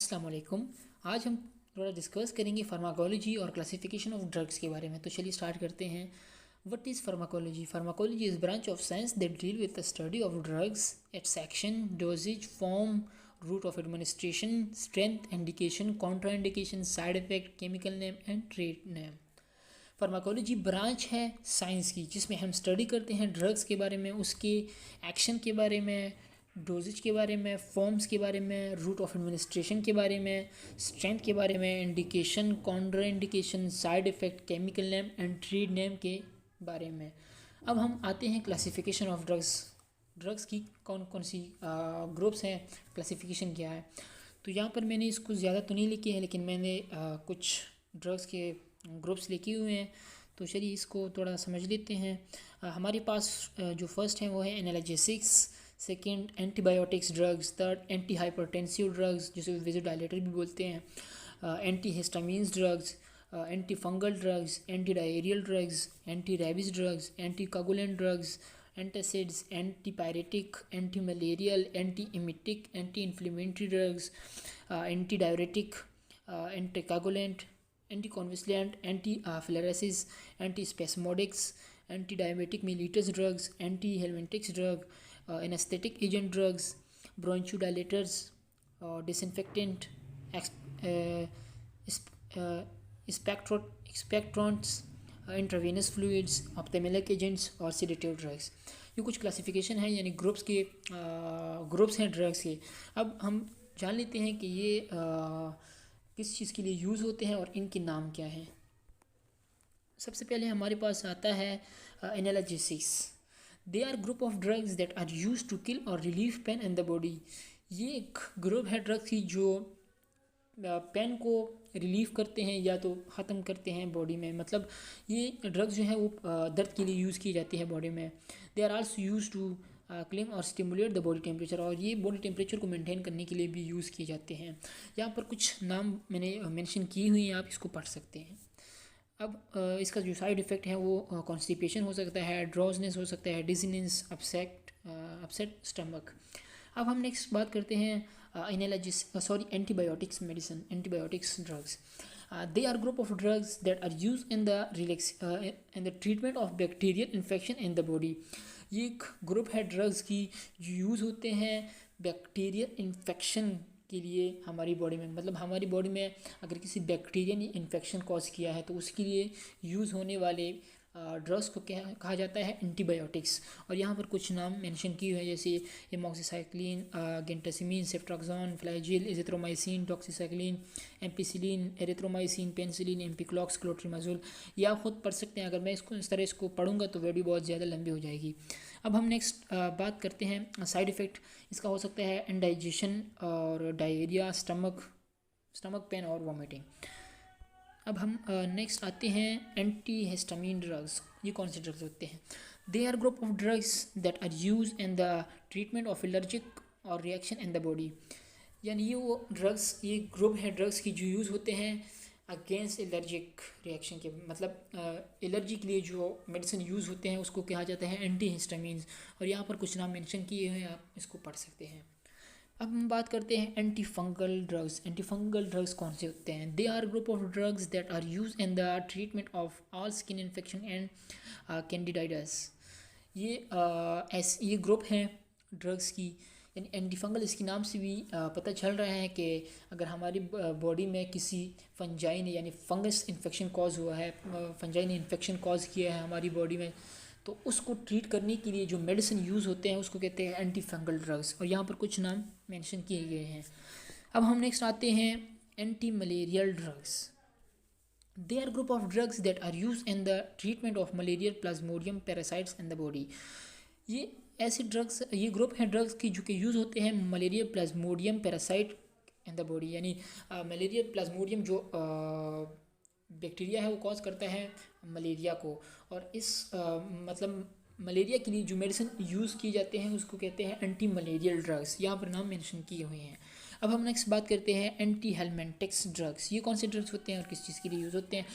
अस्सलाम वालेकुम। आज हम थोड़ा डिस्कस करेंगे फार्माकोलॉजी और क्लासिफिकेशन ऑफ ड्रग्स के बारे में। तो चलिए स्टार्ट करते हैं। What is pharmacology? Pharmacology is branch of science that deal with the study of drugs, its action, dosages, form, route of administration, strength, indication, contraindication, side effect, chemical name and trade name. Pharmacology branch है science की जिसमें हम study करते हैं drugs के बारे में, उसके एक्शन के बारे में, डोजेज के बारे में, फॉर्म्स के बारे में, रूट ऑफ एडमिनिस्ट्रेशन के बारे में, स्ट्रेंथ के बारे में, indication, Contra indication, side effect, chemical name and trade name के बारे में। अब हम आते हैं क्लासिफिकेशन ऑफ ड्रग्स। ड्रग्स की कौन कौन सी ग्रुप्स हैं, क्लासिफिकेशन क्या है। तो यहाँ पर मैंने इसको ज़्यादा तो नहीं लिखी है, लेकिन मैंने कुछ ड्रग्स के ग्रुप्स लिखे हुए हैं। तो चलिए इसको थोड़ा समझ लेते हैं। हमारे पास जो फर्स्ट है वो है analgesics, second antibiotics drugs, third anti hypertensive drugs जिसे वेज़ोडाइलेटर भी बोलते हैं, anti histamines drugs, anti fungal drugs, anti diarrhoeal drugs, anti rabies drugs, anti coagulant drugs, antacids, anti pyretic, anti malarial, anti emetic, anti inflammatory drugs, anti diuretic, anti coagulant, anti convulsant, anti filariasis, anti spasmodics, anti diabetic mellitus drugs, anti helminthics drug, anesthetic agent drugs, bronchodilators, disinfectant, expectorants, intravenous fluids, ophthalmic agents और sedative drugs। ये कुछ classification है, यानी groups के groups हैं drugs के। अब हम जान लेते हैं कि ये किस चीज़ के लिए यूज़ होते हैं और इनके नाम क्या हैं। सबसे पहले हमारे पास आता है analgesics. They are group of drugs that are use to kill और relieve pain in the body. ये एक ग्रुप है ड्रग्स की जो पेन को रिलीव करते हैं या तो ख़त्म करते हैं बॉडी में। मतलब ये ड्रग्स जो है वो दर्द के लिए यूज़ की जाती है बॉडी में। They are also use to clean और स्टिमुलेट द बॉडी टेम्परेचर, और ये बॉडी टेम्परेचर को मेंटेन करने के लिए भी यूज़ किए जाते हैं। यहाँ पर कुछ नाम मैंने मेंशन की हुई हैं, आप इसको पढ़ सकते हैं। अब इसका जो साइड इफ़ेक्ट है वो कॉन्स्टिपेशन हो सकता है, ड्रॉजनेस हो सकता है, डिजीनेस, अपसेट स्टमक। अब हम नेक्स्ट बात करते हैं antibiotics medicine, antibiotics drugs. They are group of drugs that are use in the treatment of bacterial infection in the body. ये एक ग्रुप है ड्रग्स की जो यूज़ होते हैं बैक्टीरियल इन्फेक्शन के लिए हमारी बॉडी में। मतलब हमारी बॉडी में अगर किसी बैक्टीरिया ने इन्फेक्शन कॉज किया है तो उसके लिए यूज़ होने वाले ड्रग्स को क्या कहा जाता है, एंटीबायोटिक्स। और यहाँ पर कुछ नाम मेंशन किए हुए हैं, जैसे amoxicillin, gentamicin, ceftriaxone, Flagyl, azithromycin, doxycycline, ampicillin, erythromycin, penicillin, Ampiclox, clotrimazole. ये आप खुद पढ़ सकते हैं। अगर मैं इस तरह इसको पढ़ूंगा तो वीडियो बहुत ज़्यादा लंबी हो जाएगी। अब हम नेक्स्ट बात करते हैं साइड इफ़ेक्ट। इसका हो सकता है इंडाइजेशन और डायरिया, स्टमक पेन और वॉमिटिंग। अब हम नेक्स्ट आते हैं एंटी हिस्टामीन ड्रग्स। ये कौन से ड्रग्स होते हैं? They are group of drugs that are use in the treatment of allergic और रिएक्शन इन द बॉडी। यानी ये वो ड्रग्स, ये ग्रुप है ड्रग्स की जो यूज़ होते हैं अगेंस्ट एलर्जिक रिएक्शन के। मतलब एलर्जी के लिए जो मेडिसिन यूज़ होते हैं उसको कहा जाता है एंटी हिस्टामीन्स। और यहाँ पर कुछ नाम मेंशन किए हुए हैं, आप इसको पढ़ सकते हैं। अब हम बात करते हैं anti fungal drugs. Anti fungal drugs कौन से होते हैं? They are group of drugs that are use in the treatment of all skin infection and candidiasis. ये ग्रुप हैं ड्रग्स की, यानी एंटी फंगल। इसके नाम से भी पता चल रहा है कि अगर हमारी बॉडी में किसी फंजाई ने यानी फंगस इन्फेक्शन कॉज हुआ है, फंजाई ने इन्फेक्शन कॉज किया है हमारी बॉडी में, तो उसको ट्रीट करने के लिए जो मेडिसिन यूज़ होते हैं उसको कहते हैं एंटी फंगल ड्रग्स। और यहाँ पर कुछ नाम मेंशन किए गए हैं। अब हम नेक्स्ट आते हैं anti malarial drugs. They are group of drugs that are use in the treatment of malarial plasmodium parasites in the body. ये ऐसे ड्रग्स, ये ग्रुप हैं ड्रग्स की जो कि यूज़ होते हैं malaria Plasmodium parasite in the body. यानी मलेरिया प्लाज्मोडियम जो बैक्टीरिया है वो कॉज करता है मलेरिया को। और इस मतलब मलेरिया के लिए जो मेडिसिन यूज़ किए जाते हैं उसको कहते हैं एंटी मलेरियल ड्रग्स। यहाँ पर नाम मेंशन किए हुए हैं। अब हम नेक्स्ट बात करते हैं एंटी हेलमेंटिक्स ड्रग्स। ये कौन से ड्रग्स होते हैं और किस चीज़ के लिए यूज़ होते हैं?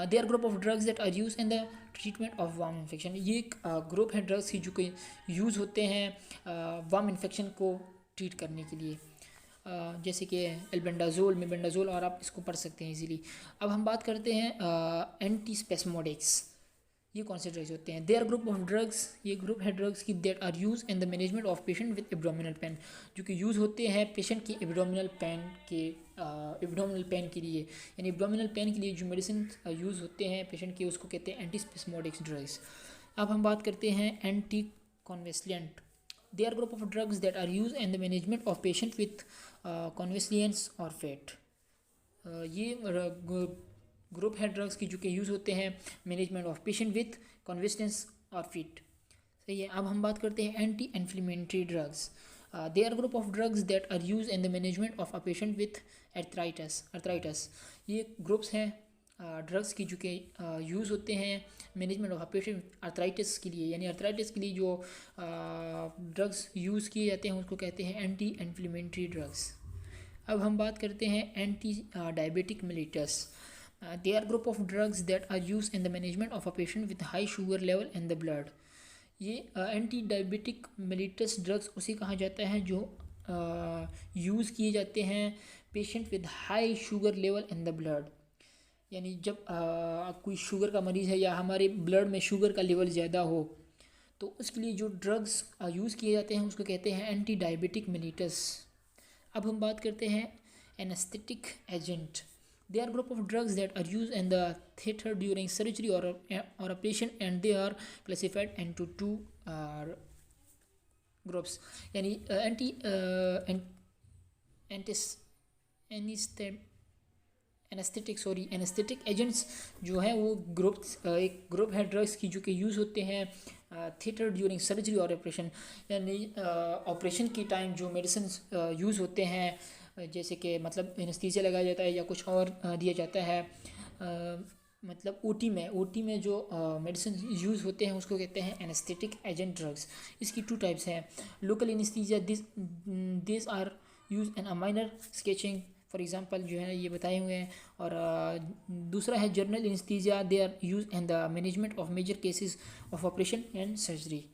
They are group of drugs that are use in the treatment of worm infection. ये एक ग्रुप है ड्रग्स की जो कि यूज़ होते हैं वार्म इन्फेक्शन को ट्रीट करने के लिए। जैसे कि एल्बेंडाजोल, मेबेंडाजोल, और आप इसको पढ़ सकते हैं इजीली। अब हम बात करते हैं एंटी स्पेस्मोडिक्स। ये कौन से ड्रग्स होते हैं? They are group of drugs, ये ग्रुप है ड्रग्स की that are use in the management of patient with abdominal pain, जो कि यूज़ होते हैं पेशेंट की एब्डोमिनल पेन के लिए, यानी एब्डोमिनल पेन के लिए जो मेडिसिन यूज़ होते हैं पेशेंट के, उसको कहते हैं एंटी स्पेस्मोडिक्स ड्रग्स। अब हम बात करते हैं anti convulsant. They are group of drugs that are use in the management of patient with convulsants और फेट। ये ग्रुप है ड्रग्स की जो कि यूज़ होते हैं management of patient with convulsions और फिट। सही है। अब हम बात करते हैं anti inflammatory drugs. They are group of drugs that are use in the management of a patient with arthritis. ये ग्रुप्स हैं ड्रग्स की जो कि यूज़ होते हैं management of a patient arthritis के लिए, यानी अर्थराइटिस के लिए जो ड्रग्स यूज़ किए जाते हैं उसको कहते हैं एंटी इन्फ्लेमेटरी ड्रग्स। अब हम बात करते हैं anti diabetic मिलिटस। They are group of drugs that are used in the management of a patient with high sugar level in the blood. ये एंटी डायबिटिक मेलिटस ड्रग्स उसे कहा जाता है जो यूज़ किए जाते हैं patient with high sugar level in the blood, यानी जब कोई शुगर का मरीज़ है या हमारे ब्लड में शुगर का लेवल ज़्यादा हो तो उसके लिए जो ड्रग्स यूज़ किए जाते हैं उसको कहते हैं एंटी डायबिटिक मेलिटस। अब हम बात करते हैं anaesthetic agent. They are group of drugs that are used in the theater during surgery or a patient, and they are classified into two groups, यानी एनेस्थेटिक एजेंट्स जो हैं वो एक ग्रुप है ड्रग्स की जो कि यूज़ होते हैं थिएटर ड्यूरिंग सर्जरी और ऑपरेशन, यानी ऑपरेशन के टाइम जो मेडिसिन यूज़ होते हैं, जैसे कि मतलब एनेस्थीसिया लगाया जाता है या कुछ और दिया जाता है, मतलब ओटी में जो मेडिसिन यूज़ होते हैं उसको कहते हैं एनेस्थेटिक एजेंट ड्रग्स। इसकी टू टाइप्स हैं, local anaesthesia, this are use in a minor stitching, for example जो है ये बताए हुए हैं, और दूसरा है general anaesthesia, they are use in the management of major cases of operation and surgery.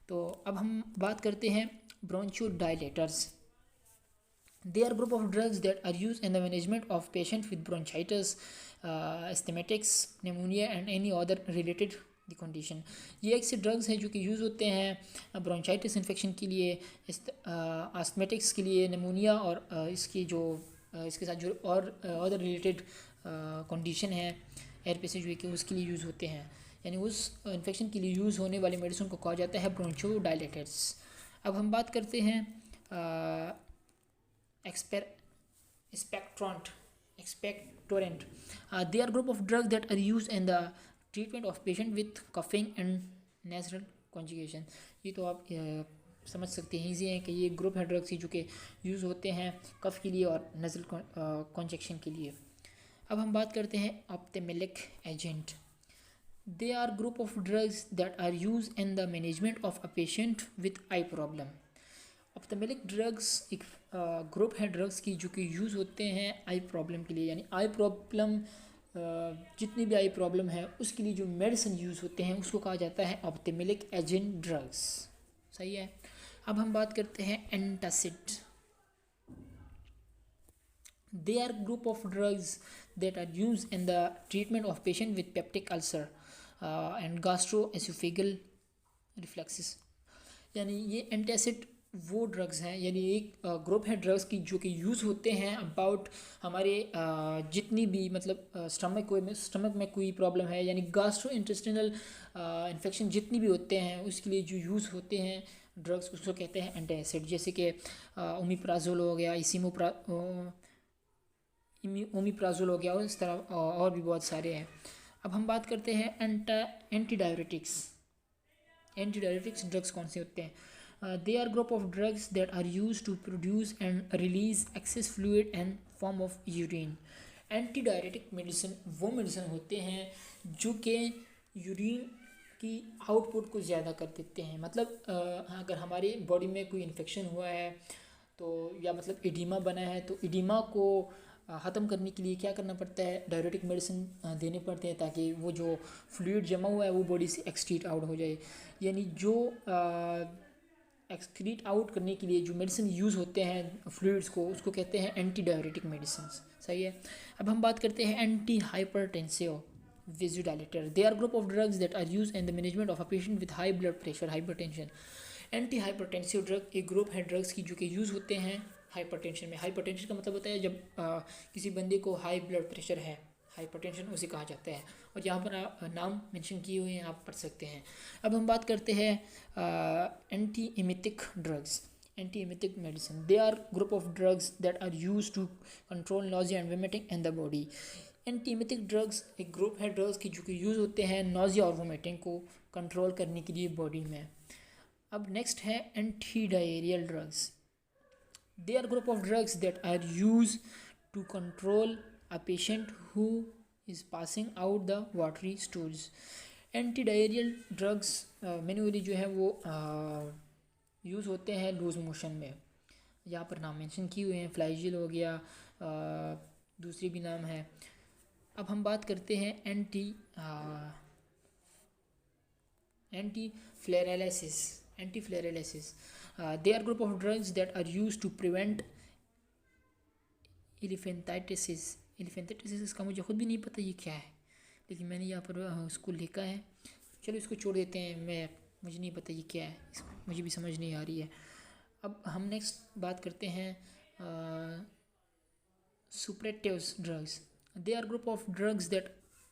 तो अब हम बात करते हैं ब्रोंचोडायलेटर्स। They are group of drugs that are used in the management of patients with bronchitis, asthmatics, pneumonia and any other related condition. ये ऐसे drugs हैं जो कि यूज़ होते हैं ब्रोंचाइटिस इन्फेक्शन के लिए, आस्थमेटिक्स के लिए, निमोनिया और इसके साथ जो और अदर रिलेटेड कंडीशन है एयर पैसेज वे के, उसके लिए यूज़ होते हैं, यानी उस इन्फेक्शन के लिए यूज़ होने वाले मेडिसिन को कहा जाता है ब्रोंचोडायलेटर्स। अब हम बात करते हैं expectorant. They are group of drugs that are used in the treatment of patient with coughing and nasal congestion. ये तो आप समझ सकते हैं, ईजी है कि ये ग्रुप है ड्रग्स जो कि यूज़ होते हैं कफ के लिए और नज़ल कॉन्जेक्शन के लिए। अब हम बात करते हैं ophthalmic agent. They are group of drugs that are use in the management of a patient with eye problem. Ophthalmic drugs एक ग्रुप है ड्रग्स की जो कि यूज़ होते हैं आई प्रॉब्लम के लिए, यानी आई प्रॉब्लम जितनी भी आई प्रॉब्लम है उसके लिए जो मेडिसिन यूज़ होते हैं उसको कहा जाता है ऑप्थेल्मिक एजेंट ड्रग्स। सही है। अब हम बात करते हैं antacid. They are group of drugs that are use in the treatment of patient with peptic ulcer and gastroesophageal refluxes, यानी ये एंटासिड वो ड्रग्स हैं, यानी एक ग्रुप है ड्रग्स की जो कि यूज़ होते हैं अबाउट हमारे जितनी भी मतलब स्टमक में कोई प्रॉब्लम है, यानी गैस्ट्रो इंटेस्टिनल इन्फेक्शन जितनी भी होते हैं उसके लिए जो यूज़ होते हैं ड्रग्स उसको कहते हैं एंटासिड, जैसे कि ओमिप्राजोल हो गया, ओमिप्राजोल हो गया, और इस तरह और भी बहुत सारे हैं। अब हम बात करते हैं एंटीडायरेटिक्स ड्रग्स कौन से होते हैं? They are group of drugs that are used to produce and release excess fluid and form of urine. Antidiarrhoeal medicine वो मेडिसिन होते हैं जो कि यूरिन की आउटपुट को ज़्यादा कर देते हैं, मतलब अगर हमारी बॉडी में कोई इन्फेक्शन हुआ है तो या मतलब एडिमा बना है तो एडिमा को ख़त्म करने के लिए क्या करना पड़ता है, डायरेटिक मेडिसिन देने पड़ते हैं ताकि वो जो फ्लूइड जमा हुआ है वो बॉडी से एक्सक्रीट आउट हो जाए, यानी जो एक्सक्रीट आउट करने के लिए जो मेडिसिन यूज़ होते हैं फ्लूइड्स को, उसको कहते हैं एंटी डायरेटिक मेडिसिन। सही है। अब हम बात करते हैं anti hypertensive vasodilator. They are group of drugs that are used in the management of a patient with high blood pressure, hypertension. Anti hypertensive drug एक ग्रुप है ड्रग्स की जो कि यूज़ होते हैं हाइपरटेंशन में। हाइपरटेंशन का मतलब होता है जब किसी बंदे को हाई ब्लड प्रेशर है, हाइपरटेंशन उसे कहा जाता है। और यहाँ पर नाम मेंशन किए हुए हैं, आप पढ़ सकते हैं। अब हम बात करते हैं anti emetic drugs, anti emetic medicine. They are group of drugs that are use to control nausea and vomiting in the body. Anti emetic drugs एक ग्रुप है ड्रग्स की जो कि यूज़ होते हैं नॉजिया और वोमिटिंग को कंट्रोल करने के लिए बॉडी में। अब नेक्स्ट है anti diarrhoeal drugs. They are group of drugs that are use to control a patient who is passing out the watery stools. Anti diarrhoeal drugs manually जो है वो यूज़ होते हैं लूज मोशन में। यहाँ पर नाम मेंशन किए हुए हैं, फ्लाइजिल हो गया, दूसरी भी नाम है। अब हम बात करते हैं anti filariasis. They are group of drugs that are use to prevent elephantiasis. इसका मुझे खुद भी नहीं पता ये क्या है, लेकिन मैंने यहाँ पर उसको लिखा है। चलो इसको छोड़ देते हैं, मुझे नहीं पता ये क्या है, मुझे भी समझ नहीं आ रही है। अब हम नेक्स्ट बात करते हैं सुप्रेटिव्स drugs. They are group of drugs that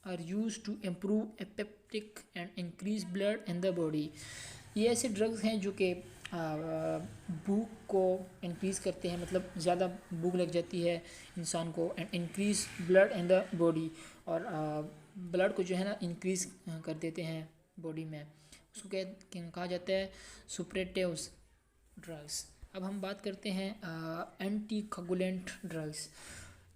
are used to improve appetite and increase blood in the body. ये ऐसे ड्रग्स हैं जो कि भूख को इंक्रीज़ करते हैं, मतलब ज़्यादा भूख लग जाती है इंसान को, and increase blood in the body, और ब्लड को जो है ना इंक्रीज़ कर देते हैं बॉडी में। उसको कहा जाता है सुप्रेटिव्स ड्रग्स। अब हम बात करते हैं anti coagulant drugs.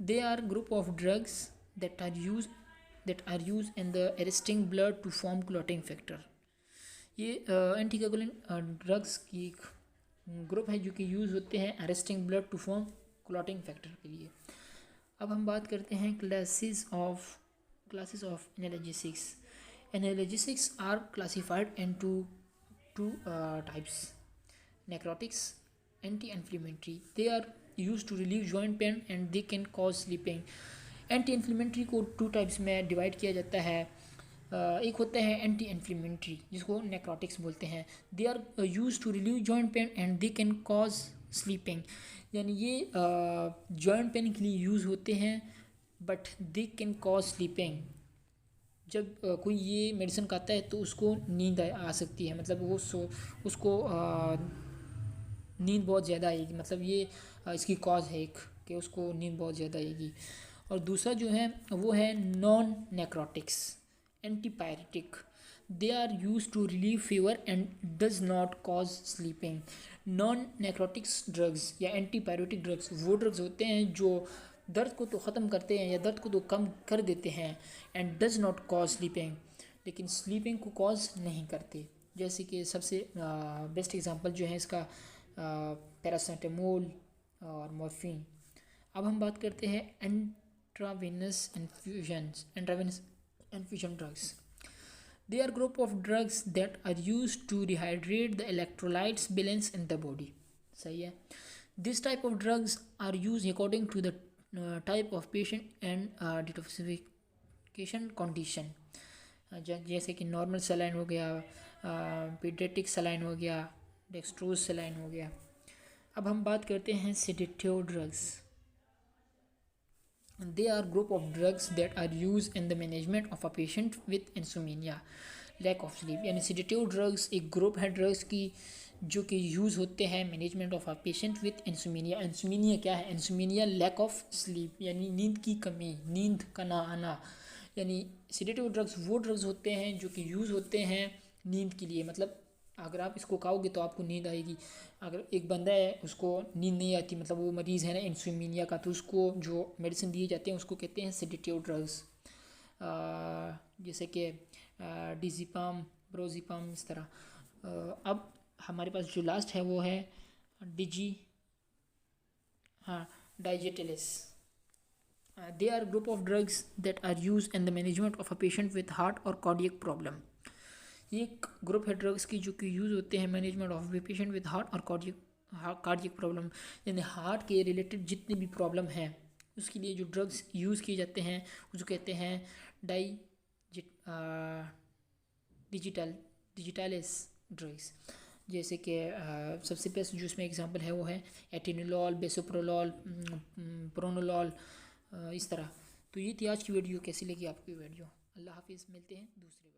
They are group of drugs that are used in the arresting blood to form clotting factor. ये एंटीकोगुलेंट ड्रग्स की एक ग्रुप है जो कि यूज़ होते हैं arresting blood to form clotting factor के लिए। अब हम बात करते हैं classes of analgesics. Analgesics are classified into two types, narcotics, anti-inflammatory. They are use to relieve joint pain and they can cause sleeping. Anti inflammatory को two types में divide किया जाता है। एक होता है एंटी इन्फ्लेमेटरी जिसको नेक्रोटिक्स बोलते हैं। They are use to relieve joint pain and they can cause sleeping, यानी ये जॉइंट पेन के लिए यूज़ होते हैं but they can cause sleeping. जब कोई ये मेडिसिन खाता है तो उसको नींद आ सकती है, मतलब वो उसको नींद बहुत ज़्यादा आएगी, मतलब ये इसकी कॉज है एक कि उसको नींद बहुत ज़्यादा आएगी। और दूसरा जो है वो है non narcotics, antipyretic. They are use to relieve fever and does not cause sleeping. Non narcotics drugs या एंटीपायरेटिक ड्रग्स वो ड्रग्स होते हैं जो दर्द को तो ख़त्म करते हैं या दर्द को तो कम कर देते हैं, and does not cause sleeping, लेकिन स्लीपिंग को कॉज नहीं करते। जैसे कि सबसे बेस्ट एग्जांपल जो है इसका पैरासीटामोल और मॉर्फिन। अब हम बात करते हैं intravenous infusion drugs. They are group of drugs that are use to rehydrate the electrolytes balance in the body. सही है। This type of drugs are use according to the type of patient and detoxification condition. जैसे कि normal saline हो गया, paediatric saline हो गया, dextrose saline हो गया। अब हम बात करते हैं sedative drugs. They are group of drugs that are use in the management of a patient with insomnia, lack of sleep. यानी सेडेटिव ड्रग्स एक ग्रुप है ड्रग्स की जो कि यूज़ होते हैं management of a patient with insomnia. Insomnia क्या है? इंसोमेनिया लैक ऑफ स्लीप, यानी नींद की कमी, नींद का ना आना। यानी सेडेटिव ड्रग्स वो ड्रग्स होते हैं जो कि यूज़ होते हैं नींद के लिए, मतलब अगर आप इसको खाओगे तो आपको नींद आएगी। अगर एक बंदा है उसको नींद नहीं आती, मतलब वो मरीज़ है ना इंसोमेनिया का, तो उसको जो मेडिसिन दिए जाते हैं उसको कहते हैं सेडेटिव ड्रग्स, जैसे कि डिज़िपाम, ब्रोज़िपाम, इस तरह। अब हमारे पास जो लास्ट है वो है digitalis. They are group of drugs that are use in the management of a patient with heart और कार्डियक प्रॉब्लम। ये एक ग्रुप है ड्रग्स की जो कि यूज़ होते हैं management of patient with heart और कार्डियक प्रॉब्लम, यानी हार्ट के रिलेटेड जितने भी प्रॉब्लम हैं उसके लिए जो ड्रग्स यूज़ किए जाते हैं उसको कहते हैं डिजिटल डिजिटलिस ड्रग्स। जैसे कि सबसे बेस्ट जो इसमें एग्जांपल है वो है एटेनोलॉल, बेसोप्रोलॉल, प्रोनोलॉल, इस तरह। तो ये थी आज की वीडियो। कैसी लगी आपकी वीडियो? अल्लाह हाफिज़, मिलते हैं दूसरे